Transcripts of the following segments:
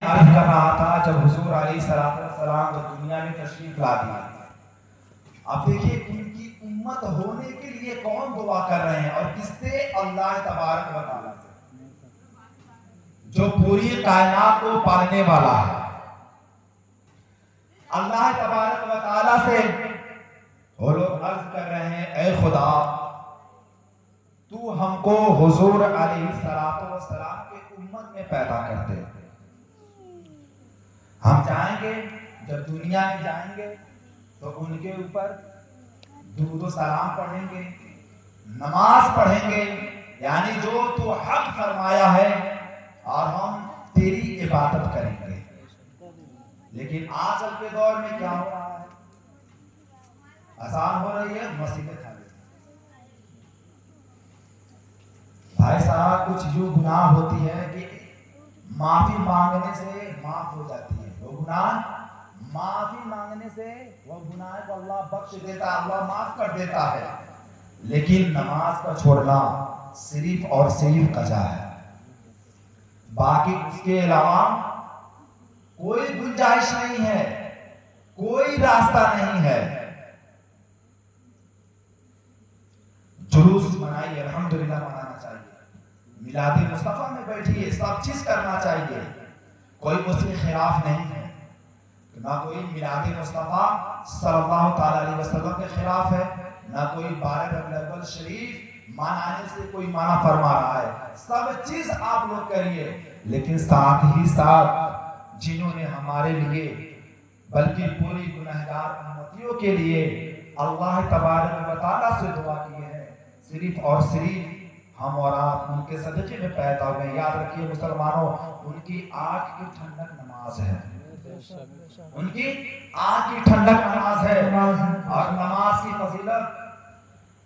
عرض کر رہا تھا جب حضور علیہ السلام کو دنیا میں تشریف لا دیا، اب دیکھیے ان کی امت ہونے کے لیے کون دعا کر رہے ہیں اور کس سے؟ اللہ تبارک و تعالیٰ سے، جو پوری کائنات کو پالنے والا ہے۔ اللہ تبارک و تعالیٰ سے وہ لوگ عرض کر رہے ہیں، اے خدا تو ہم کو حضور علیہ السلام کے امت میں پیدا کر دے۔ ہم چاہیں گے جب دنیا میں جائیں گے تو ان کے اوپر درود و سلام پڑھیں گے، نماز پڑھیں گے، یعنی جو تو حق فرمایا ہے، اور ہم تیری عبادت کریں گے۔ لیکن آج کل کے دور میں کیا ہو رہا ہے؟ آسان ہو رہی ہے مسجد خالی۔ بھائی صاحب کچھ یوں گناہ ہوتی ہے کہ معافی مانگنے سے معاف ہو جاتی ہے، وہ گناہ معافی مانگنے سے وہ گناہ کو اللہ بخش دیتا ہے، اللہ معاف کر دیتا ہے۔ لیکن نماز کا چھوڑنا صرف اور صرف قضا ہے، باقی اس کے علاوہ کوئی گنجائش نہیں ہے، کوئی راستہ نہیں ہے۔ جلوس منائیے، الحمدللہ منانا چاہیے، میلاد مصطفیٰ میں بیٹھیے، سب چیز کرنا چاہیے، کوئی اس کے خلاف نہیں ہے، نہ کوئی میلاد مصطفیٰ صلی اللہ تعالی علیہ وسلم کے خلاف ہے، نہ کوئی 12 ربیع الاول شریف منانے سے کوئی منع فرما رہا ہے۔ سب چیز آپ لوگ کریے، لیکن ساتھ ہی ساتھ جنہوں نے ہمارے لیے بلکہ پوری گنہگار امتیوں کے لیے اللہ تبارک و تعالیٰ سے دعا کی ہے، صرف اور صرف ہم اور آپ ان کے صدقے میں پیدا ہوئے۔ یاد رکھیے مسلمانوں، ان کی آنکھ کی ٹھنڈک نماز ہے، ان کی آنکھ کی ٹھنڈک نماز ہے، اور نماز کی فضیلت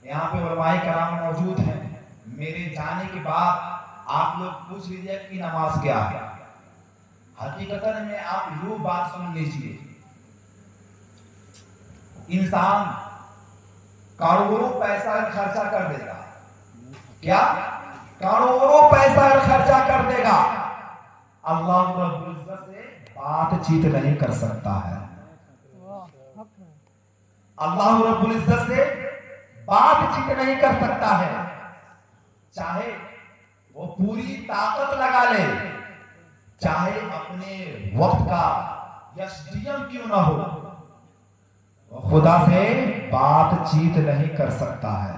یہاں پہ علماء کرام موجود ہیں، میرے جانے کے بعد آپ لوگ پوچھ لیجئے کہ نماز کیا ہے۔ حقیقتاً میں آپ یوں بات سن لیجئے، انسان کروڑوں پیسہ خرچہ کر دے گا، کیا کروڑوں پیسہ خرچہ کر دے گا، اللہ رب العزت سے بات چیت نہیں کر سکتا ہے۔ اللہ رب العزت سے بات چیت نہیں کر سکتا ہے، چاہے وہ پوری طاقت لگا لے، چاہے اپنے وقت کا یسڈیم کیوں نہ ہو، خدا سے بات چیت نہیں کر سکتا ہے۔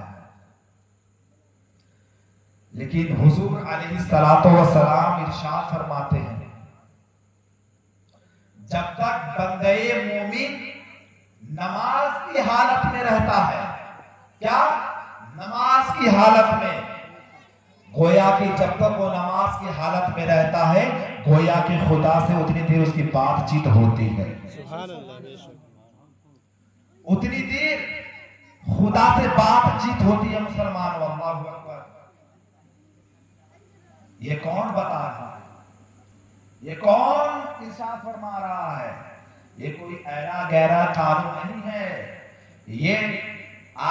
لیکن حضور علیہ السلام ارشاد فرماتے ہیں، جب تک بندے مومن نماز کی حالت میں رہتا ہے، کیا نماز کی حالت میں، گویا کہ جب تک وہ نماز کی حالت میں رہتا ہے، گویا کہ خدا سے اتنی دیر اس کی بات چیت ہوتی ہے، سبحان اللہ، اتنی دیر خدا سے بات چیت ہوتی ہے۔ مسلمان اللہ اکبر، یہ کون بتا رہا ہے؟ یہ کون ارشاد فرما رہا ہے؟ یہ کوئی ایرا گہرا قانون نہیں ہے، یہ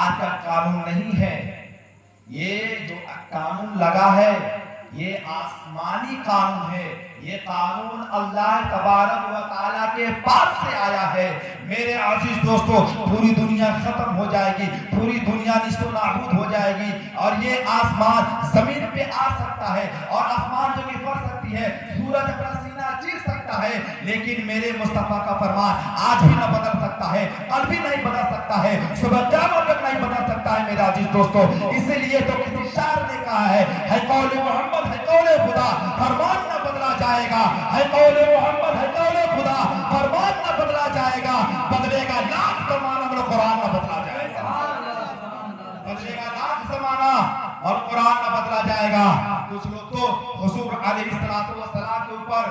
آج کا قانون نہیں ہے، یہ جو قانون لگا ہے یہ آسمانی قانون ہے، یہ قانون اللہ تبارک و تعالیٰ کے پاس سے آیا ہے۔ میرے عزیز دوستو، پوری دنیا ختم ہو جائے گی، پوری دنیا نشت و نابود ہو جائے گی، اور یہ آسمان زمین پہ آ سکتا ہے، اور آسمان جو کہ پڑ سکتی ہے، سورج اپنا سینہ چیر سکتا ہے، لیکن میرے مصطفیٰ کا فرمان آج بھی نہ بدل سکتا ہے، کل بھی نہیں بدل سکتا ہے، صبح قیامت تک نہیں بدل سکتا ہے۔ میرے عزیز دوستو، اسی لیے تو کسی شاعر نے کہا ہے قول محمد ہے قول خدا، فرمان نہ بدلا جائے گا، ہے قول محمد ہے قول خدا، فرمان نہ بدلا جائے گا، بدلے گا لاکھ زمانہ مگر قرآن نہ بدلا جائے گا، بدلے گا لاکھ زمانہ اور قرآن نہ بدلا جائے گا۔ کچھ لوگ تو حضور علیہ السلام کے اوپر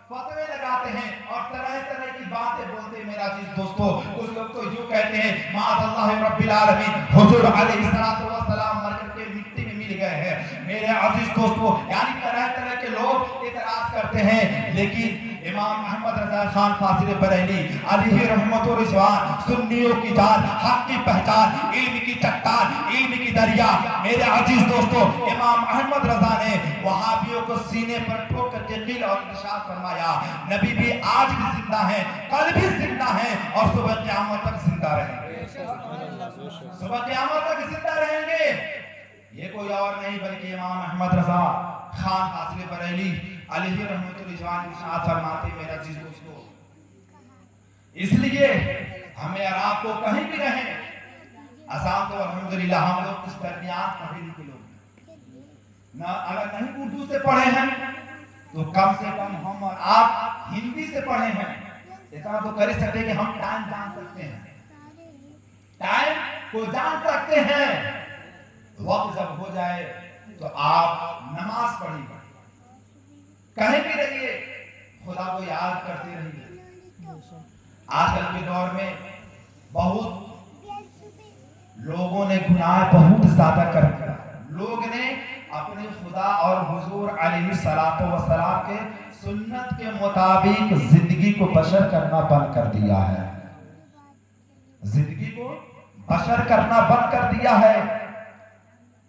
فتوے لگاتے ہیں اور طرح طرح کی باتیں بولتے ہیں۔ میرا عزیز دوستو، کچھ لوگ تو یوں کہتے ہیں معاذ اللہ رب العالمین، حضور علیہ السلام مر کر کے مٹی میں مل گئے ہیں۔ میرے عزیز دوستو، یعنی طرح طرح کے لوگ اعتراض کرتے ہیں، لیکن امام احمد رضا خان فاضل بریلی علیہ رحمت و رضوان، سنیوں کی جان، حق کی پہچان، علم کی چٹان، علم کی دریا۔ میرے عزیز دوستو، امام احمد رضا نے وہابیوں کو سینے پر ٹھوک کر کے قیل اور ارشاد فرمایا، نبی بھی آج بھی زندہ ہیں، کل بھی زندہ ہیں اور صبح قیامت تک زندہ رہیں گے، صبح قیامت تک زندہ رہیں گے۔ یہ کوئی اور نہیں بلکہ امام احمد رضا خان فاضل بریلی علیہ رحمت و رضوان ارشاد فرماتے ہیں۔ میرے عزیز دوستو، اس لیے ہمیں اور آپ کو کہیں بھی رہیں، اذان تو الحمدللہ ہم لوگ اس درمیان پڑھے لکھے لوگ نہ، اگر نہیں اردو سے پڑھے ہیں تو کم سے کم ہم اور آپ ہندی سے پڑھے ہیں، اتنا تو کر سکتے ہیں کہ ہم ٹائم جان سکتے ہیں، ٹائم کو جان سکتے ہیں۔ وقت جب ہو جائے تو آپ نماز پڑھیں، کہیں بھی رہیے، خدا کو یاد کرتے رہیے۔ آج کل کے دور میں بہت لوگوں نے گناہ بہت زیادہ کر دیا، لوگ نے اپنے خدا اور حضور علیہ السلام کے سنت کے مطابق زندگی کو بشر کرنا بند کر دیا ہے، زندگی کو بشر کرنا بند کر دیا ہے۔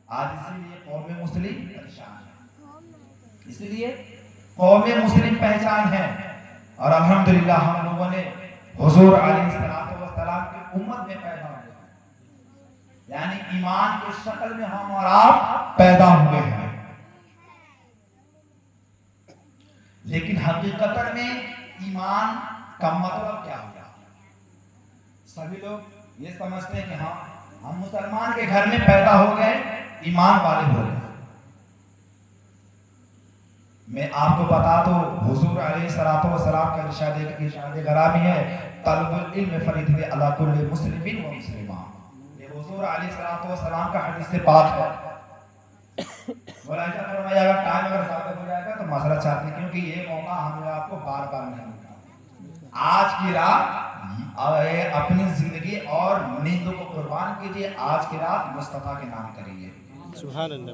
آج اسی لیے قوم مسلم پریشان ہے، اس لیے قوم مسلم پہچان ہے، اور الحمدللہ ہم لوگوں نے حضور علیہ السلام کی امت میں پیدا ہوئے ہیں، یعنی ایمان کے شکل میں ہم اور آپ پیدا ہوئے ہیں، لیکن حقیقت میں ایمان کا مطلب کیا ہوا؟ سبھی لوگ یہ سمجھتے ہیں کہ ہم مسلمان کے گھر میں پیدا ہو گئے، ایمان والے ہو گئے۔ میں آپ کو بتا دوں، حضور علیہ السلام کا ارشاد گرامی ہے، طلب العلم فریضہ علی کل مسلم و مسلمہ۔ یہ حضور علیہ السلام کا حدیث پاک ہے۔ مولانا صاحب فرمایا اگر ٹائم اگر زیادہ ہو جائے گا تو معذرت چاہتے ہیں، کیونکہ یہ موقع ہم آپ کو بار بار نہیں ملتا۔ آج کی رات اپنی زندگی اور نیند کو قربان کیجیے، آج کی رات مصطفیٰ کے نام کریے، سبحان اللہ۔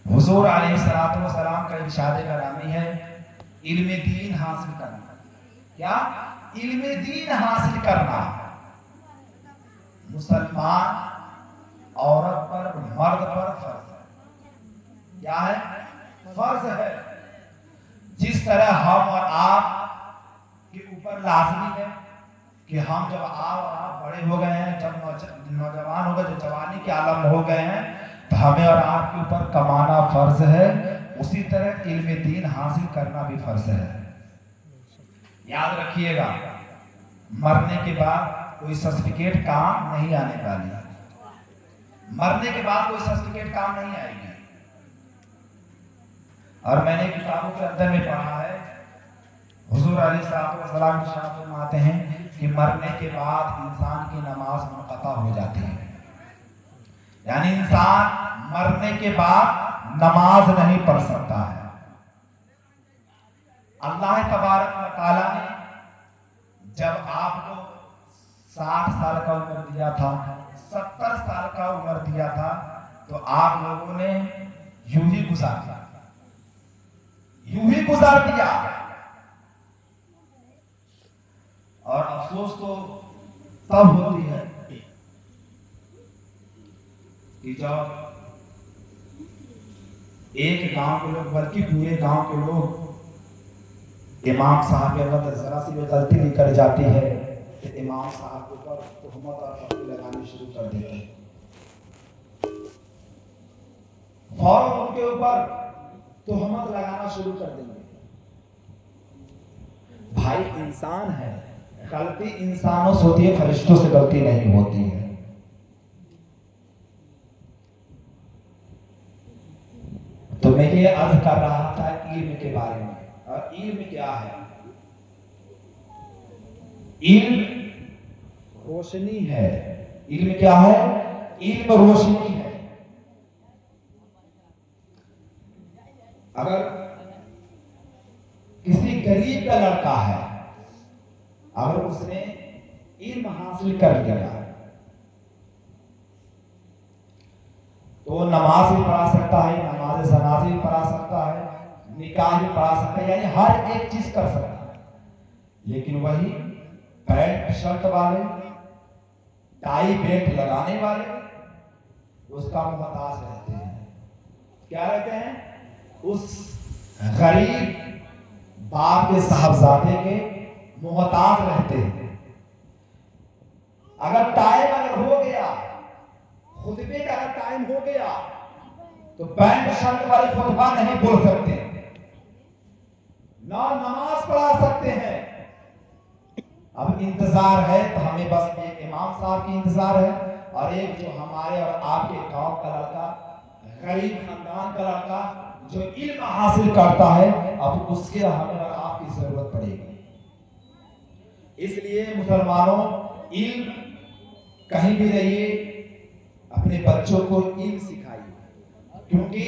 حضور علیہ السلام کا ارشاد گرامی ہے، علم دین حاصل کرنا۔ کیا؟ علم دین حاصل کرنا مسلمان عورت پر، مرد پر فرض ہے۔ کیا ہے؟ فرض ہے۔ جس طرح ہم اور آپ کے اوپر لازمی ہے کہ ہم جب آپ بڑے ہو گئے ہیں، جب نوجوان ہو گئے، جب جوانی کے عالم ہو گئے ہیں، تو ہمیں اور آپ کے اوپر کمانا فرض ہے، اسی طرح علم دین حاصل کرنا بھی فرض ہے۔ یاد رکھیے گا، مرنے کے بعد کوئی سرٹیفکیٹ کام نہیں آنے والی، مرنے کے بعد کوئی سرٹیفکیٹ کام نہیں آئے گی۔ اور میں نے کتابوں کے اندر میں پڑھا ہے، حضور علیہ السلام ارشاد فرماتے ہیں کہ مرنے کے بعد انسان کی نماز منقطع ہو جاتی ہے، یعنی انسان مرنے کے بعد نماز نہیں پڑھ سکتا ہے۔ اللہ تبارک و تعالیٰ نے جب آپ کو 60 سال کا عمر دیا تھا، 70 سال کا عمر دیا تھا، تو آپ لوگوں نے یوں ہی گزار دیا، یوں ہی گزار دیا۔ اور افسوس تو تب ہوتی ہے کہ جب ایک گاؤں کے لوگ، بلکہ پورے گاؤں کے لوگ امام صاحب کے اندر ذرا سی غلطی بھی کر جاتی ہے کہ امام صاحب کے اوپر تہمت اور پٹی لگانے شروع کر دیتے ہیں، فوراً ان کے اوپر تہمت لگانا شروع کر دیں گے۔ بھائی انسان ہے، غلطی انسانوں سے ہوتی ہے، فرشتوں سے غلطی نہیں ہوتی ہے۔ تو میں یہ عرض کر رہا تھا علم کے بارے میں، اور علم کیا ہے؟ علم روشنی ہے۔ علم کیا ہے؟ علم روشنی ہے۔ اگر کسی غریب کا لڑکا ہے، اگر اس نے علم حاصل کر لیا تو وہ نماز بھی پڑھا سکتا ہے، نماز جنازہ بھی پڑھا سکتا ہے، निकाह भी पढ़ा सकता है, यानी हर एक चीज कर सकता है। लेकिन वही पैंट शर्ट वाले, टाई बेल्ट लगाने वाले, उसका मोहताज रहते हैं। क्या रहते हैं? उस गरीब बाप के साहबजादे के मोहताज रहते हैं। अगर टाइम अगर हो गया, खुतबे का अगर टाइम हो गया, तो पैंट शर्ट वाले खुतबा नहीं बोल सकते, ना नमाज पढ़ा सकते हैं। अब इंतजार है तो हमें बस एक इमाम साहब की इंतजार है, और एक जो हमारे और आपके गांव का लड़का, गरीब खानदान का लड़का जो इल्म हासिल करता है, अब उसके हमें और आपकी जरूरत पड़ेगी। इसलिए मुसलमानों, इल्म कहीं भी रहिए, अपने बच्चों को इल्म सिखाइए, क्योंकि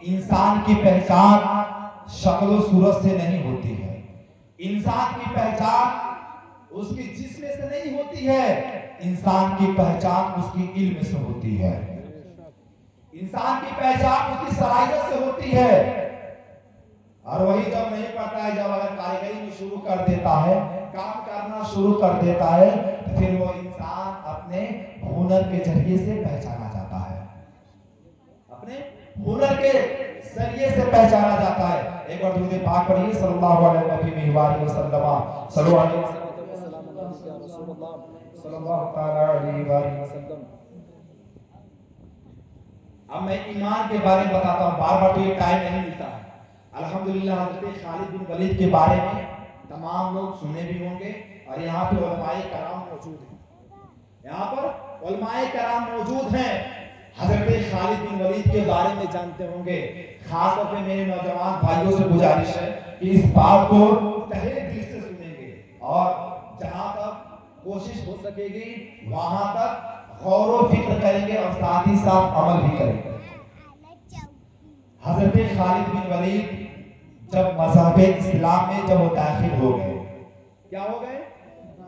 इंसान की पहचान शक्ल सूरत से नहीं होती है। इंसान की पहचान उसकी जिस्म से नहीं होती है, इंसान की पहचान उसकी इल्म से होती है। इंसान की पहचान उसकी सलाहियत से होती है। और वही जब नहीं पढ़ता है, जब अगर कारीगरी में शुरू कर देता है, काम करना शुरू कर देता है, तो फिर वो इंसान अपने हुनर के जरिए से पहचाना जाता है, अपने हुनर के जरिए से पहचाना जाता है। एक बार दुरूद पाक पढ़िए, सल्लल्लाहु अलैहि वसल्लम, सल्लल्लाहु। अब मैं ईमान के बारे में बताता हूँ, बार बार तो ये टाइम नहीं मिलता है। अल्हम्दुलिल्लाह हज़रत खालिद बिन वलीद के बारे में तमाम लोग सुने भी होंगे, और यहाँ पे उलमाए कराम मौजूद हैं। यहाँ पर उलमाए कराम मौजूद हैं, हज़रत खालिद बिन वलीद के बारे में जानते होंगे। खास तौर पे मेरे नौजवान भाइयों से गुजारिश है कि इस बात को तहे दिल से सुनेंगे, और जहाँ तक कोशिश हो सकेगी वहां तक गौर व फिक्र करेंगे, और साथ ही साथ अमल भी करेंगे। हज़रत खालिद बिन वलीद जब मज़हब इस्लाम में जब वो दाखिल हो गए, क्या हो गए?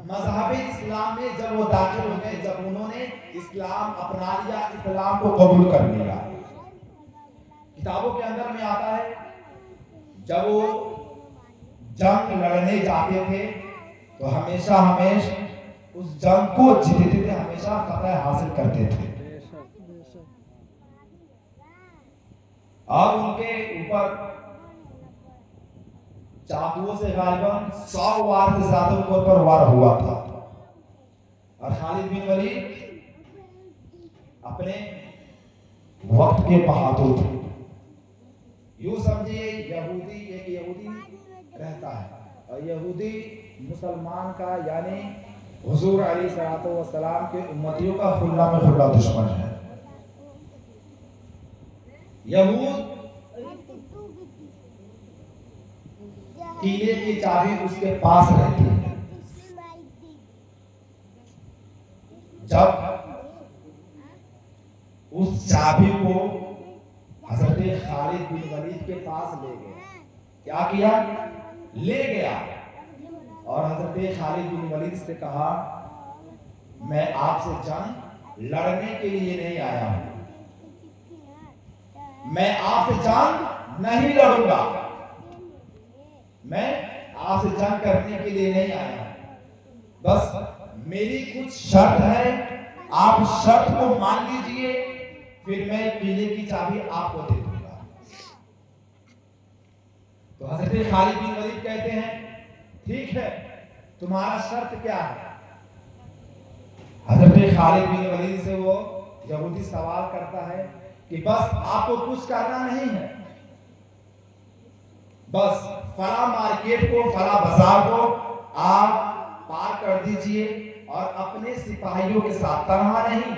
मज़हब इस्लाम में जब वो दाखिल हो गए, जब उन्होंने इस्लाम अपना लिया, इस्लाम को कबूल कर लिया। किताबों के अंदर में आता है, जब वो जंग लड़ने जाते थे तो हमेशा उस जंग को जीतते थे, हमेशा फतह हासिल करते थे। और उनके ऊपर चाकुओं से गालिबन 100 वार से ज्यादा उनके ऊपर वार हुआ था। और खालिद बिन वलीद अपने वक्त के बहादुर थे। यूं समझिए, एक यहूदी रहता है, और यहूदी मुसलमान का, यानी हुजूर अलैहिस्सलातु वस्सलाम के उम्मतियों का खुल्ला में खुल्ला दुश्मन है। यहूद किले की चाबी उसके पास रहती है। जब उस चाबी को हज़रत खालिद बिन वलीद के पास ले गए, क्या किया? ले गया, और हज़रत खालिद बिन वलीद से कहा, मैं आपसे जंग लड़ने के लिए नहीं आया हूं, मैं आपसे जंग नहीं लड़ूंगा, मैं आपसे जंग करने के लिए नहीं आया, बस मेरी कुछ शर्त है, आप शर्त को मान लीजिए, फिर मैं किले की चाबी आपको दे दूंगा। तो हज़रत खालिद बिन वलीद कहते हैं, ठीक है, तुम्हारा शर्त क्या है? हज़रत खालिद बिन वलीद से वो यहूदी सवाल करता है कि बस आपको कुछ करना नहीं है, बस फला मार्केट को, फला बाजार को आप पार कर दीजिए, और अपने सिपाहियों के साथ, तनहा नहीं,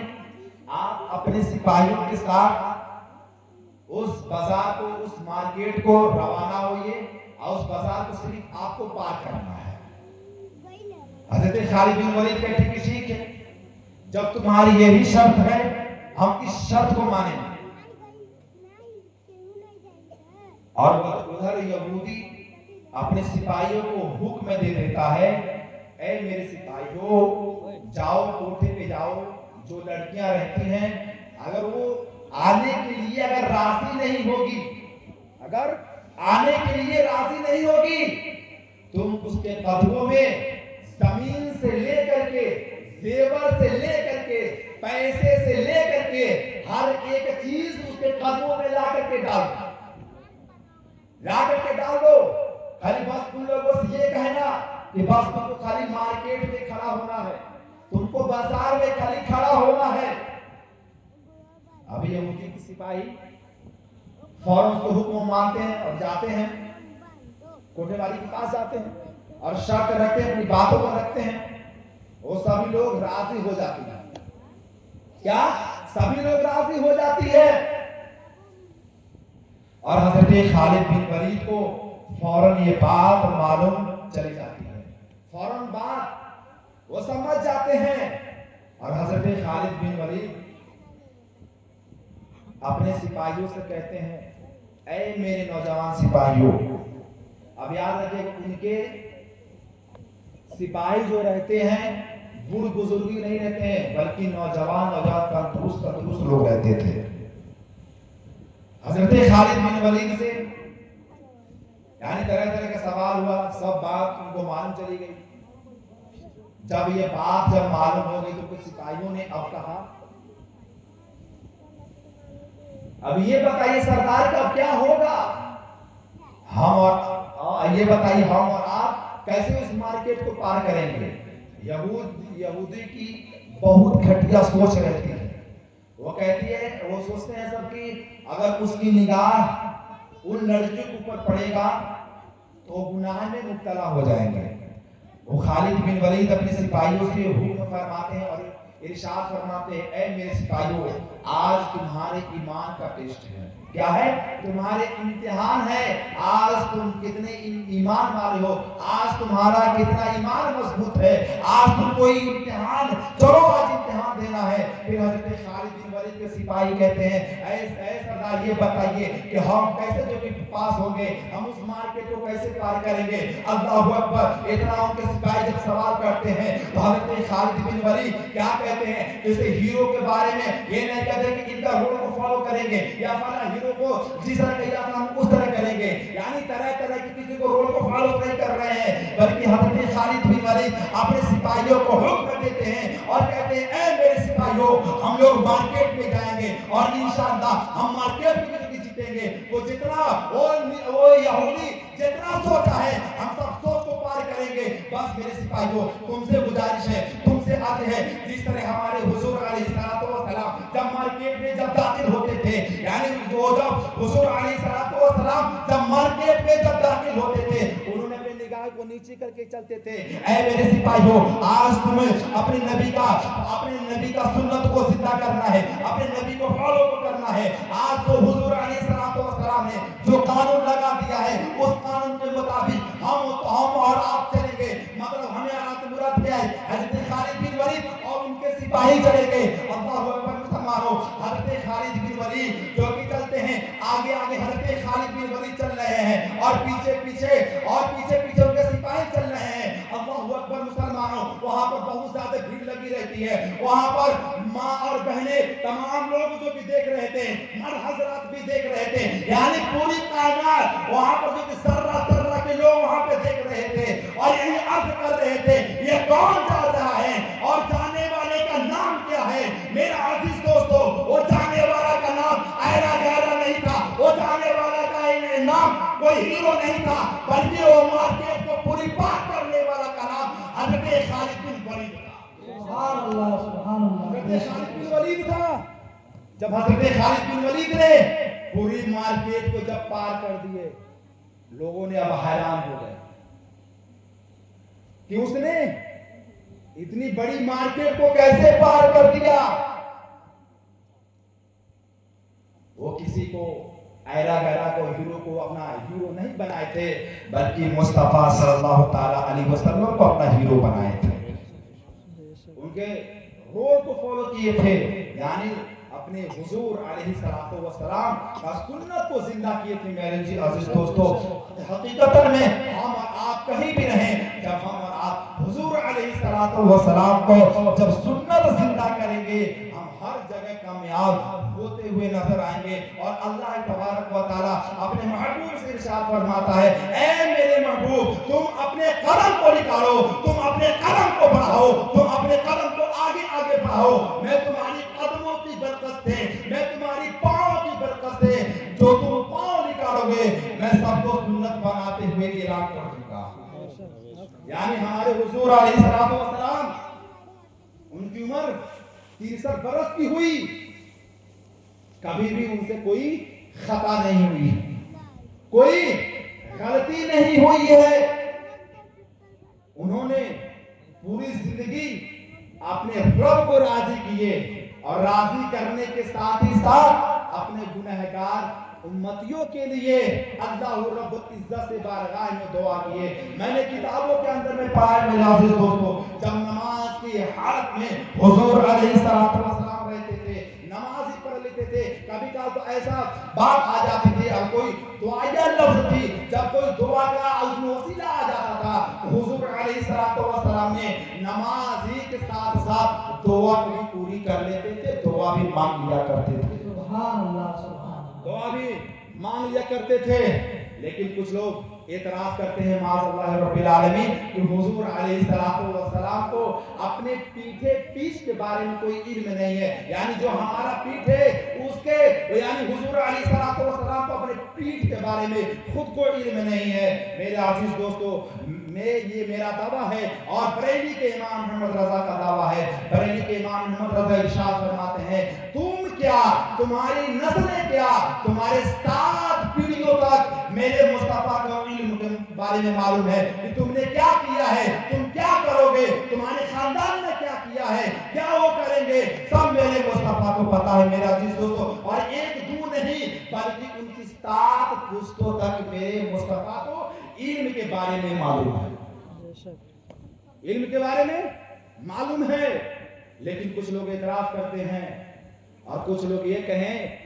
आप अपने सिपाहियों के साथ उस बाजार को, उस मार्केट को रवाना होइए, और उस बाजार को सिर्फ आपको पार करना है। हज़रत खालिद बिन वलीद कहते हैं कि ठीक है, जब तुम्हारी यही शर्त है, हम इस शर्त को मानेंगे। और उधर यहूदी अपने सिपाहियों को हुक्म दे देता है, ऐ मेरे सिपाहियों, जाओ कोठे पे जाओ, जो लड़कियां रहती हैं, अगर वो आने के लिए अगर राजी नहीं होगी, अगर आने के लिए राजी नहीं होगी। तुम उसके कदमों में जमीन से लेकर के, जेवर से लेकर के, पैसे से लेकर के हर एक चीज उसके कदमों में ला करके डाल दो। खाली बस तुम लोगों से ये कहना कि बस तुमको खाली मार्केट में खड़ा होना है, तुमको बाजार में खाली खड़ा होना है। अभी यहूदी की सिपाही फौरन उसको हुक्म मानते हैं और जाते हैं, कोठेवाली के पास जाते हैं और शर्त रखते हैं, अपनी बातों को रखते हैं। वो सभी लोग राजी हो जाती है। क्या सभी लोग राजी हो जाती है? और हजरत खालिद बिन वलीद को फौरन ये बात मालूम चली जाती है, फौरन बात वो समझ जाते हैं। और हजरत खालिद बिन वलीद अपने सिपाहियों से कहते हैं, ऐ मेरे नौजवान सिपाहियों, अब याद रखिए उनके सिपाही जो रहते हैं बूढ़ बुजुर्गी नहीं रहते हैं, बल्कि नौजवान तंदुरुस्त लोग रहते थे। हजरत खालिद बिन वलीद से यानी तरह तरह का सवाल हुआ, सब बात उनको मालूम चली गई। जब ये बात मालूम हो गई तो कुछ सिपाहियों ने अब कहा, अब ये बताइए सरदार का क्या होगा? ये बताइए हम और आप कैसे इस मार्केट को पार करेंगे? यहूदी की बहुत घटिया सोच रहती है। वो कहती है, वो सोचते हैं सब कि अगर उसकी निगाह उन लड़कियों के ऊपर पड़ेगा तो गुनाह में मुब्तला हो जाएंगे। वो खालिद बिन वलीद अपने सिपाहियों से हुक्म फरमाते हैं और इरशाद फरमाते हैं, ऐ मेरे सिपाहियों, आज तुम्हारे ईमान का टेस्ट है। क्या है? तुम्हारे इम्तिहान है। आज तुम कितने ईमान वाले हो, आज तुम्हारा कितना ईमान मजबूत है, आज तुम कोई इम्तिहान, चलो आज इम्तिहान देना है। फिर हजरत खालिद बिन वलीद के सिपाही कहते हैं, ऐ सरदार ये बताइए कि हम कैसे जो कि पास होंगे, हम उस मार्केट को कैसे पार करेंगे? अल्लाहु अकबर। इतना उनके सिपाही जब सवाल करते हैं तो हजरत खालिद बिन वलीद क्या कहते हैं? जैसे हीरो के बारे में ये नहीं कहते कि इनका रोल को फॉलो करेंगे या फला हीरो को जिस तरह किया था हम उस तरह करेंगे, यानी तरह तरह की किसी को रोल को फॉलो नहीं कर रहे हैं, बल्कि हजरत खालिद बिन वलीद अपने सिपाहियों को हुक्म देते हैं और कहते हैं, ऐ मेरे सिपाहियों, हम लोग मार्केट में जाएंगे और इंशाअल्लाह हम मार्केट में जीतेंगे। वो जितना वो यहूदी जितना सोचा है हम सब सोच को पार करेंगे। बस मेरे सिपाहियों, तुमसे गुजारिश है, तुमसे अर्ज है, जिस तरह हमारे हुजूर अलैहिस्सलातु वस्सलाम जब मार्केट में जब दाखिल होते थे, यानी वो जब हुजूर अलैहिस्सलातु वस्सलाम जब मार्केट में जब दाखिल होते थे, उन्होंने अपनी निगाह को नीचे करके चलते थे। ऐ मेरे सिपाहियों, आज तुम्हें अपने नबी का सुन्नत को जिंदा करना है, अपने नबी को फॉलो करना है। आज तो हुजूर अलैहिस्सलातु वस्सलाम ने जो कानून लगा दिया है, उस कानून के मुताबिक हम और आप चलेंगे। मतलब हमें आज मुराद क्या है? हजरत खालिद बिन वलीद और उनके सिपाही चलेंगे। अल्लाहु अकबर मुसलमानों, हजरत खालिद बिन वलीद जो कि चलते हैं, आगे आगे हजरत खालिद बिन वलीद चल रहे हैं और पीछे पीछे उनके सिपाही चल रहे हैं। अल्लाहु अकबर मुसलमानों, वहां पर बहुत ज्यादा भीड़ लगी रहती है। वहां पर माँ और बहनें तमाम लोग जो कि देख रहे थे, मर्द हजरत भी देख रहे थे, यानी पूरी कायनात वहां पर जो कि सर्रा के लोग वहां पे देख रहे थे और यही अर्ज कर रहे थे, ये कौन जा रहा है और जाने वाले का नाम क्या है? मेरा अजीज दोस्तों, वो जाने वाला का नाम ऐरा गैरा नहीं था, वो जाने वाला का नाम कोई हीरो नहीं था, बल्कि वो मार्केट को पूरी पार करने वाला का नाम हजरत खालिद बिन वलीद था। सुभान अल्लाह, सुभान अल्लाह। हजरत खालिद बिन वलीद था। जब हजरत खालिद बिन वलीद ने पूरी मार्केट को जब पार कर दिए, लोगों ने अब हैरान हो गए कि उसने इतनी बड़ी मार्केट को कैसे पार कर दिया। वो किसी को ऐरा गैरा को हीरो को अपना हीरो नहीं बनाए थे, बल्कि मुस्तफा सल्लल्लाहु ताला अलैहि वसल्लम को अपना हीरो बनाए थे। उनके रोल को फॉलो किए थे, यानी अपने हुजूर अलैहिस्सलातु वस्सलाम का सुन्नत को जिंदा किए थे। मेरे जी अजीज दोस्तों, हकीकत में हम और आप कहीं भी रहें, जब हम और आप हुजूर अलैहिस्सलातु वस्सलाम को जब सुन्नत जिंदा करेंगे, हम ہر جگہ کامیاب ہوتے ہوئے نظر آئیں گے. اور اللہ تبارک و تعالیٰ اپنے محبوب سے ارشاد فرماتا ہے اے میرے محبوب تم اپنے قدم کو نکالو, تم اپنے قدم کو بڑھاؤ, تم اپنے قدم کو آگے آگے بڑھاؤ. میں تمہاری قدموں کی برکت سے, میں تمہاری پاؤں کی برکت سے جو تم پاؤں نکالو گے میں سب کو سنت بناتے ہوئے اعلان کر دوں گا. یعنی ہمارے حضور علیہ السلام ان کی عمر 63 برس کی ہوئی, کبھی بھی ان سے کوئی خطا نہیں ہوئی, کوئی غلطی نہیں ہوئی ہے. انہوں نے پوری زندگی اپنے رب کو راضی کیے اور راضی کرنے کے ساتھ ہی ساتھ اپنے گنہگار امتیوں کے لیے اللہ رب العزت سے بارگاہ میں دعا کیے. میں نے کتابوں کے اندر میں پڑھا ہے میرے عزیز دوستو, جب نماز کی حالت میں حضور علیہ السلام رہتے تھے, نماز ہی پڑھ لیتے تھے. کبھی کبھار تو ایسا بات آ جاتی تھی اور کوئی دعائیہ لفظ تھی, جب کوئی دعا کا اس میں وسیلہ آ جاتا تھا حضور علیہ السلام نے نماز ہی کے ساتھ ساتھ دعا بھی پوری کر لیتے تھے, دعا بھی مانگ لیا کرتے تھے. سبحان اللہ, دعا بھی مانگ لیا کرتے تھے. لیکن کچھ لوگ اعتراض کرتے ہیں معاذ اللہ رب العالمین کہ حضور علیہ السلام کو اپنے پیٹھے پیچھ کے بارے میں کوئی علم نہیں ہے. یعنی جو ہمارا پیٹھ ہے اس کے, یعنی حضور علیہ السلام کو اپنے پیٹھ کے بارے میں خود کو علم نہیں ہے. میرے عزیز دوستو, یہ میرا دعویٰ ہے اور بریلی کے امام محمد رضا کا دعویٰ ہے. بریلی کے امام محمد رضا ارشاد فرماتے ہیں تم کیا, تمہاری نسلیں کیا, تمہارے 7 پیڑھیوں تک میرے مصطفیٰ کو علم کے بارے میں معلوم ہے کہ تم نے کیا کیا ہے, تم کیا کرو گے, تمہارے خاندان نے کیا کیا ہے, کیا وہ کریں گے, سب میرے مصطفیٰ کو پتا ہے. میرا عزیز دوستو, اور ایک دو نہیں بلکہ ان کی 7 پشتوں تک میرے مصطفیٰ کو علم کے بارے میں معلوم ہے, علم کے بارے میں معلوم ہے. لیکن کچھ لوگ اعتراض کرتے ہیں اور کچھ لوگ یہ کہیں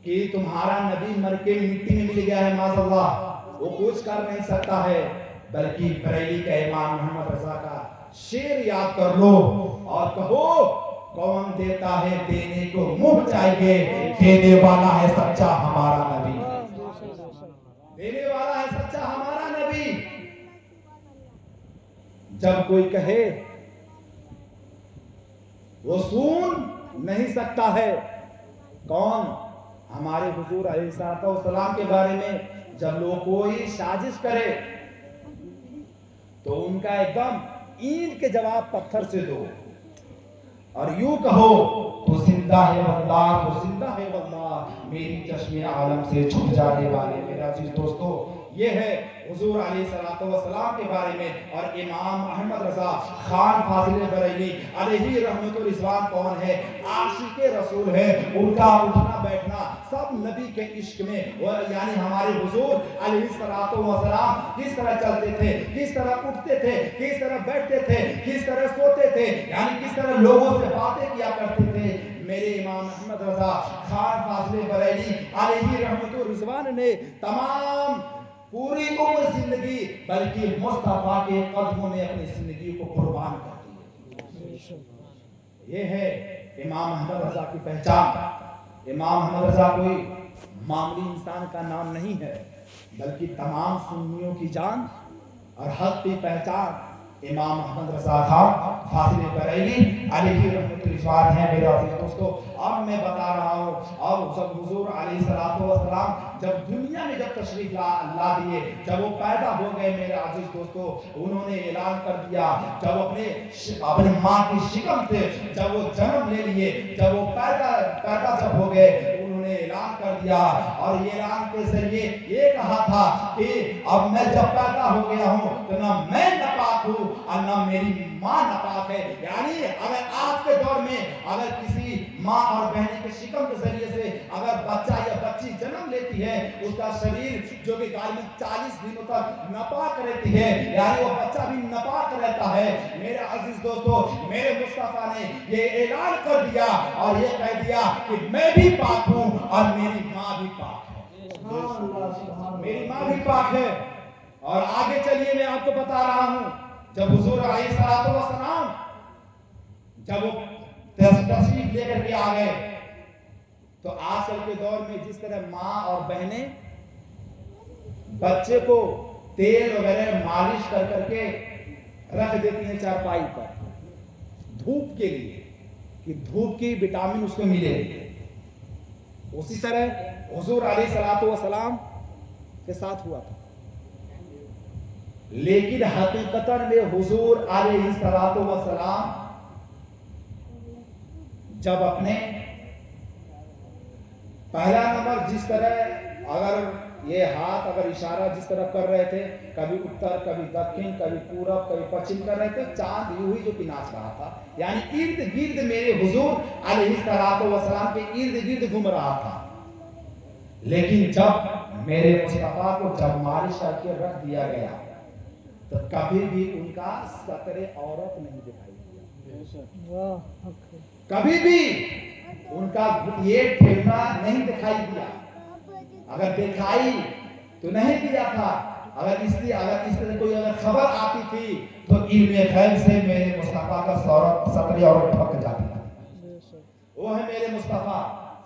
کہ تمہارا نبی مر کے مٹی میں مل گیا ہے, معاذ اللہ, وہ کچھ کر نہیں سکتا ہے. بلکہ بریلی کا امام محمد رضا کا شعر یاد کر لو اور کہو کون دیتا ہے دینے کو منہ چاہیے, دینے والا ہے سچا ہمارا نبی, دینے والا ہے سچا ہمارا نبی. جب کوئی کہے وہ سن نہیں سکتا ہے, کون, ہمارے حضور علیہ السلام کے بارے میں جب لوگ کوئی سازش کرے تو ان کا ایک دم اینٹ کے جواب پتھر سے دو اور یوں کہو تو زندہ ہے واللہ, تو زندہ ہے واللہ, میری چشم عالم سے چھپ جانے والے. میرا عزیز دوستو, یہ ہے حضور علیہ السلام کے بارے میں. اور امام احمد رضا خان فاضل بریلی علیہ رحمت و رضوان کون ہے, عاشق رسول ہے. ان کا اٹھنا بیٹھنا سب نبی کے عشق میں, یعنی ہمارے حضور علیہ السلام کس طرح چلتے تھے, کس طرح اٹھتے تھے, کس طرح بیٹھتے تھے, کس طرح سوتے تھے, یعنی کس طرح لوگوں سے باتیں کیا کرتے تھے. میرے امام احمد رضا خان فاضل بریلی علیہ رحمت و رضوان نے تمام پوری عمر زندگی بلکہ مصطفیٰ کے قدموں میں اپنی زندگی کو قربان کر دی. یہ ہے امام احمد رضا کی پہچان. امام احمد رضا کوئی معمولی انسان کا نام نہیں ہے بلکہ تمام سنیوں کی جان اور حق کی پہچان امام احمد رضا خان فاضل بریلی علیہ رحمت رضوان ہے. میرے عزیز دوستو, اب میں بتا رہا ہوں, اور جب حضور علیہ السلام جب دنیا میں جب تشریف لا دیے, جب وہ پیدا ہو گئے, میرے عزیز دوستو, انہوں نے اعلان کر دیا, جب اپنے ماں کی شکم سے جب وہ جنم لے لیے, جب وہ پیدا جب ہو گئے, انہوں نے اعلان کر دیا اور یہ اعلان کے ذریعے یہ کہا تھا کہ اب میں جب پیدا ہو گیا ہوں تو نہ میں ناپاک ہوں اور نہ میری ماں ناپاک ہے. یعنی اگر آج کے دور میں اگر کسی ماں اور بہن کے شکم کے ذریعے سے اگر بچہ یا بچی جنم لیتی ہے, اس کا شریر جو کہ غالباً 40 دنوں تک ناپاک رہتی ہے, یعنی وہ بچہ بھی ناپاک رہتا ہے. میرے عزیز دوستو, میرے مصطفیٰ نے یہ اعلان کر دیا اور یہ کہہ دیا کہ میں بھی پاک ہوں اور میری ماں بھی پاک ہے, میری ماں بھی پاک ہے. اور آگے چلیے, میں آپ کو بتا رہا ہوں, جب حضور علیہ السلام جب وہ तशरीफ लेकर के आ गए। तो आजकल के दौर में जिस तरह माँ और बहनें बच्चे को तेल वगैरह मालिश कर करके रख देती हैं चारपाई पर धूप के लिए कि धूप की विटामिन उसको मिले, उसी तरह हुजूर अलैहिस्सलातु वस्सलाम के साथ हुआ था। लेकिन हकीकतन में हुजूर अलैहिस्सलातु वस्सलाम जब अपने पहला नंबर जिस तरह अगर ये हाथ अगर इशारा जिस तरह कर रहे थे, कभी उत्तर कभी दक्षिण कभी पूरब कभी पश्चिम कर रहे थे, चांद यूं ही जो कि नाच रहा था, यानी इर्द गिर्द मेरे हुजूर अलैहिस्सलातु वस्सलाम के इर्द गिर्द घूम रहा था। लेकिन जब मेरे मुस्तफा को जब मालिश करके रख दिया गया तो कभी भी उनका सतरे औरत नहीं दिखाई दिया, कभी भी उनका ये ठेवना नहीं दिखाई दिया। अगर दिखाई तो नहीं दिया था, अगर इस तरह कोई अगर खबर आती थी तो इल्मे गैब से मेरे मुस्तफा का सतरे औरत ढक जाती थी। वो है मेरे मुस्तफा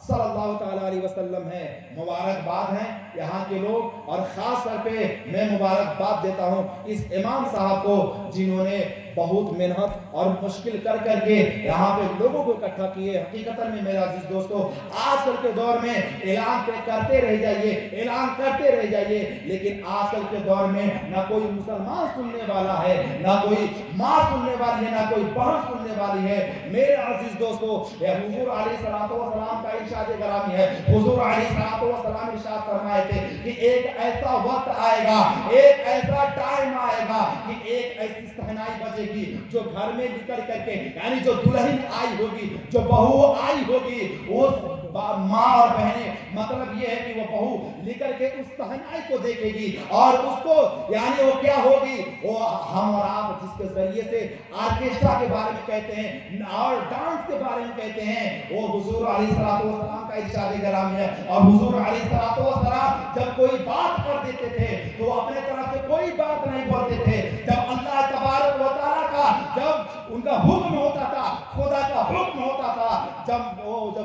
सल्लल्लाहु ताला अलैहि वसल्लम है। मुबारकबाद है यहाँ के लोग, और खास तौर पे मैं मुबारकबाद देता हूँ इस इमाम साहब को जिन्होंने बहुत मेहनत और मुश्किल कर करके यहाँ पे लोगों को इकट्ठा किए। हकीकतन में मेरा अजीज दोस्तों, आजकल के दौर में ऐलान करते रह जाइए, ऐलान करते रह जाइए, लेकिन आजकल के दौर में ना कोई मुसलमान सुनने वाला है, ना कोई माँ सुनने वाली है, ना कोई बहन सुनने वाली है। मेरे अजीज दोस्तों, हुजूर अलैहिस्सलातु वस्सलाम का इरशाद गिरामी है। हुजूर अलैहिस्सलातु वस्सलाम इरशाद फरमाए थे कि एक ऐसा वक्त आएगा, एक ऐसा टाइम आएगा कि एक ऐसी सहनाई बजेगी जो घर में निकल करके, यानी जो दुल्हन आई होगी, जो बहू आई होगी, वो माँ और बहनें, मतलब ये है कि वो बहू निकल के उस सहनाई को देखेगी और उसको, यानी वो क्या होगी, वो हम और आप जिसके जरिए से ऑर्केस्ट्रा के बारे में कहते हैं और डांस के बारे में कहते हैं, वो हुजूर अलैहिस्सलातु वस्सलाम का इरशाद गिरामी है। और हुजूर अलैहिस्सलातु वस्सलाम जब कोई बात कर देते थे तो अपने तरफ से कोई बात नहीं बोलते थे। जब अल्लाह तबारक व तआला का जब उनका हुक्म होता था, खुदा का हुक्म होता था, जब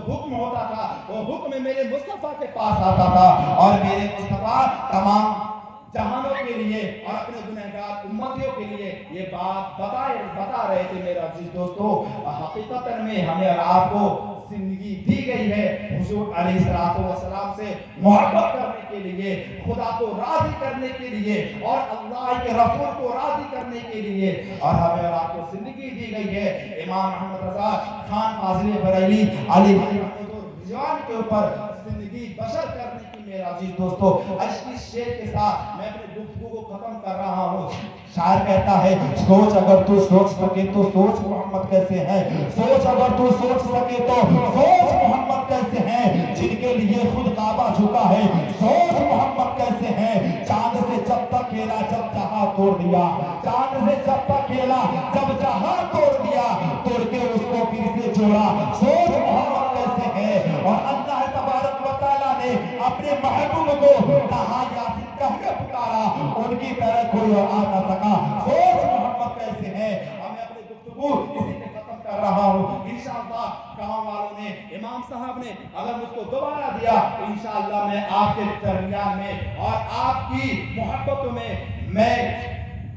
हुक्म होता था, वो हुक्म मेरे मुस्तफा के पास आता था और मेरे मुस्तफा तमाम जहानों के लिए और अपने गुनहगार उम्मतियों के लिए ये बात बता रहे थे। मेरा अजीज दोस्तों, हकीकतन में हमें और आपको जिंदगी दी गई है हुजूर अलैहिस्सलातु वस्सलाम से मोहब्बत करने के लिए, खुदा को राजी करने के लिए और अल्लाह के रसूल को राजी करने के लिए, और हमें और आपको जिंदगी दी गई है इमाम अहमद रजा खान फाजिल बरेली अली रिजवान के ऊपर जिंदगी बसर करने की। मेरा अजीज दोस्तों, इस शेर के साथ मैं अपने गुफ्तगू को खत्म कर रहा हूँ। शायर कहता है, सोच अगर तू सोच सके तो सोच मोहम्मद कैसे हैं, सोच अगर तू सोच सके तो सोच मोहम्मद कैसे हैं, जिनके लिए खुद काबा झुका है, सोच मोहम्मद कैसे हैं, चांद से जब तक खेला जब जहां तोड़ दिया, चांद से जब तक खेला जब जहां तोड़ दिया, तोड़ के उसको फिर से जोड़ा, सोच मोहम्मद कैसे हैं। और अल्लाह तबारक व तआला ने अपने महबूब को कहा यासीन कह के पुकारा, उनकी तरह कोई और आ ना सका, सोच मोहम्मद कैसे हैं। मैं अपनी गुफ्तगू इसी में खत्म कर रहा हूँ। इंशाअल्लाह गाँव वालों ने, इमाम साहब ने अगर मुझको दोबारा दिया तो इंशाअल्लाह मैं आपके दरमियान में और आपकी मोहब्बतों में मैं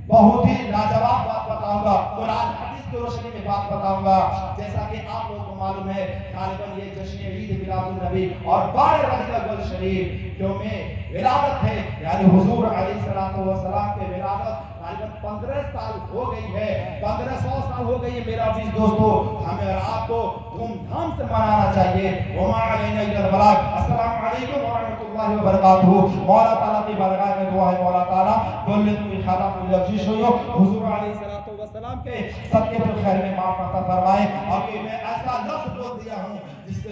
बहुत ही लाजवाब बात बताऊंगा, कुरान हदीस की रोशनी में बात बताऊंगा। जैसा कि आप लोगों को मालूम है, गालिबन ये जश्न ईद मिलादुन नबी और 12 रबीउल अव्वल शरीफ जो में विलादत है, यानी हुजूर अलैहिस्सलातु वस्सलाम के विलादत गालिबन 15 साल हो गई है, 1500 साल हो गई है। मेरा अजीज दोस्तों, हमें और आपको धूमधाम से मनाना चाहिए। वमा अलैना इल्लल बलाग। अस्सलामु अलैकुम व रहमतुल्लाहि व बरकातहू। मौला ताला की बारगाह में दुआ है, मौला ताला दुल्लत खादा लफ्ज़ हो हुजूर अलैहिस्सलातु वस्सलाम के सबके खैर में माफ फरमाए। और मैं ऐसा लफ्ज़ बोल दिया हूं जिसके